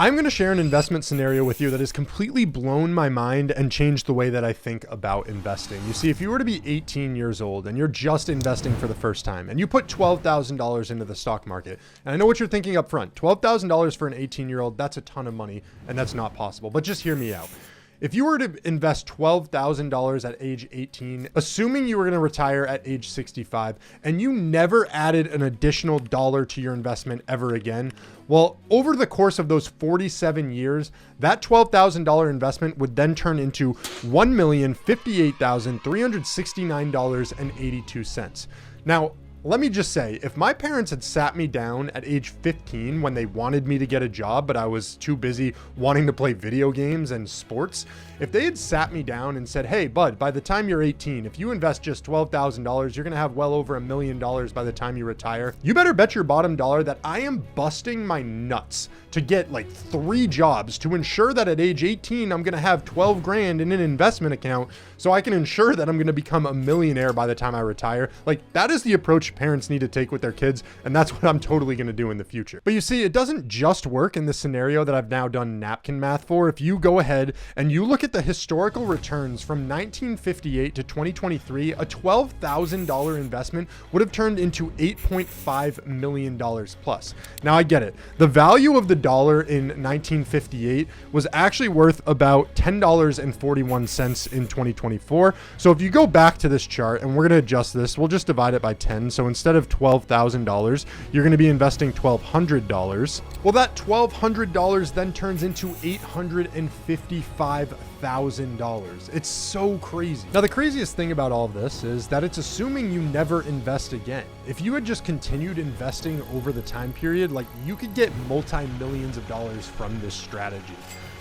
I'm going to share an investment scenario with you that has completely blown my mind and changed the way that I think about investing. You see, if you were to be 18 years old and you're just investing for the first time and you put $12,000 into the stock market, and I know what you're thinking up front, $12,000 for an 18-year-old, that's a ton of money and that's not possible, but just hear me out. If you were to invest $12,000 at age 18, assuming you were going to retire at age 65, and you never added an additional dollar to your investment ever again, well, over the course of those 47 years, that $12,000 investment would then turn into $1,058,369.82. Now, let me just say, if my parents had sat me down at age 15 when they wanted me to get a job, but I was too busy wanting to play video games and sports, if they had sat me down and said, hey, bud, by the time you're 18, if you invest just $12,000, you're going to have well over $1 million by the time you retire, you better bet your bottom dollar that I am busting my nuts to get like 3 jobs to ensure that at age 18, I'm going to have 12 grand in an investment account so I can ensure that I'm going to become a millionaire by the time I retire. Like, that is the approach parents need to take with their kids, and that's what I'm totally going to do in the future. But you see, it doesn't just work in this scenario that I've now done napkin math for. If you go ahead and you look at the historical returns from 1958 to 2023, a $12,000 investment would have turned into $8.5 million plus. Now, I get it. The value of the dollar in 1958 was actually worth about $10.41 in 2024. So if you go back to this chart, and we're going to adjust this, we'll just divide it by 10. So instead of $12,000, you're going to be investing $1,200. Well, that $1,200 then turns into $855,000. It's so crazy. Now, the craziest thing about all of this is that it's assuming you never invest again. If you had just continued investing over the time period, like, you could get multi-millions of dollars from this strategy.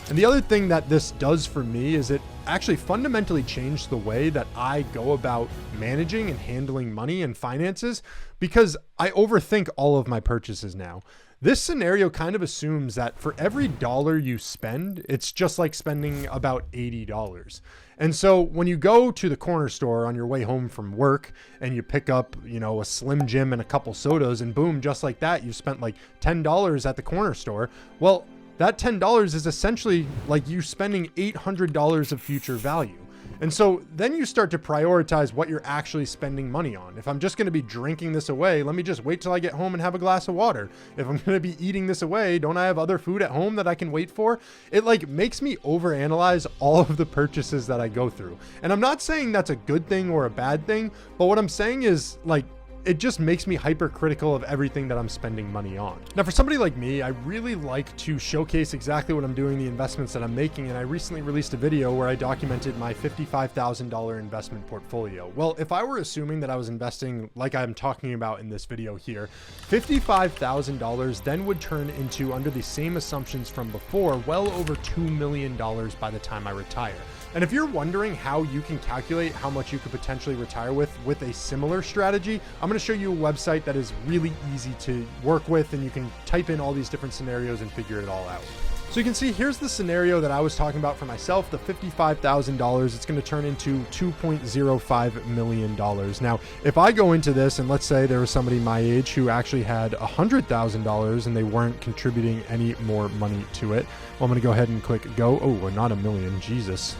And the other thing that this does for me is it actually fundamentally changed the way that I go about managing and handling money and finances, because I overthink all of my purchases now. This scenario kind of assumes that for every dollar you spend, it's just like spending about $80. And so when you go to the corner store on your way home from work and you pick up, a Slim Jim and a couple sodas, and boom, just like that, you spent like $10 at the corner store. Well, that $10 is essentially like you spending $800 of future value. And so then you start to prioritize what you're actually spending money on. If I'm just going to be drinking this away, let me just wait till I get home and have a glass of water. If I'm going to be eating this away, don't I have other food at home that I can wait for? It like makes me overanalyze all of the purchases that I go through. And I'm not saying that's a good thing or a bad thing, but what I'm saying is, like, it just makes me hypercritical of everything that I'm spending money on. Now, for somebody like me, I really like to showcase exactly what I'm doing, the investments that I'm making, and I recently released a video where I documented my $55,000 investment portfolio. Well, if I were assuming that I was investing like I'm talking about in this video here, $55,000 then would turn into, under the same assumptions from before, well over $2 million by the time I retire. And if you're wondering how you can calculate how much you could potentially retire with a similar strategy, I'm going to show you a website that is really easy to work with, and you can type in all these different scenarios and figure it all out. So you can see, here's the scenario that I was talking about for myself, the $55,000. It's going to turn into $2.05 million. Now, if I go into this and let's say there was somebody my age who actually had $100,000 and they weren't contributing any more money to it, well, I'm going to go ahead and click go. Oh, we're not a million. Jesus,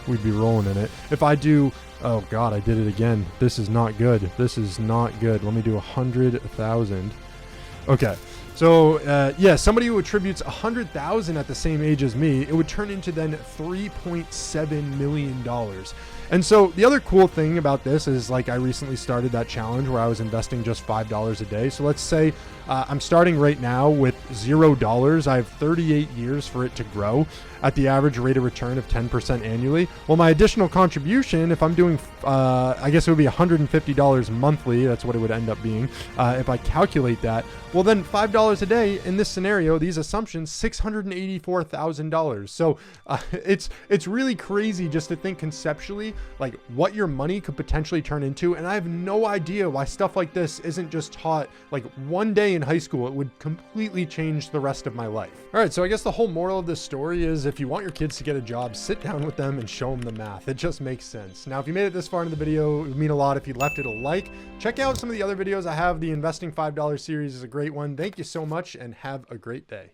we'd be rolling in it. If I do, oh God, I did it again. This is not good. This is not good. Let me do 100,000. Okay. So yeah, somebody who attributes 100,000 at the same age as me, it would turn into then $3.7 million. And so the other cool thing about this is, like, I recently started that challenge where I was investing just $5 a day. So let's say I'm starting right now with $0. I have 38 years for it to grow at the average rate of return of 10% annually. Well, my additional contribution, if I'm doing, I guess it would be $150 monthly. That's what it would end up being if I calculate that. Well, then $5 a day in this scenario, these assumptions, $684,000. So it's really crazy just to think conceptually, like, what your money could potentially turn into. And I have no idea why stuff like this isn't just taught like one day in high school. It would completely change the rest of my life. All right, so I guess the whole moral of this story is, if you want your kids to get a job, sit down with them and show them the math. It just makes sense. Now, if you made it this far in the video, it would mean a lot if you left it a like. Check out some of the other videos I have. The Investing $5 series is a great one. Thank you so much and have a great day.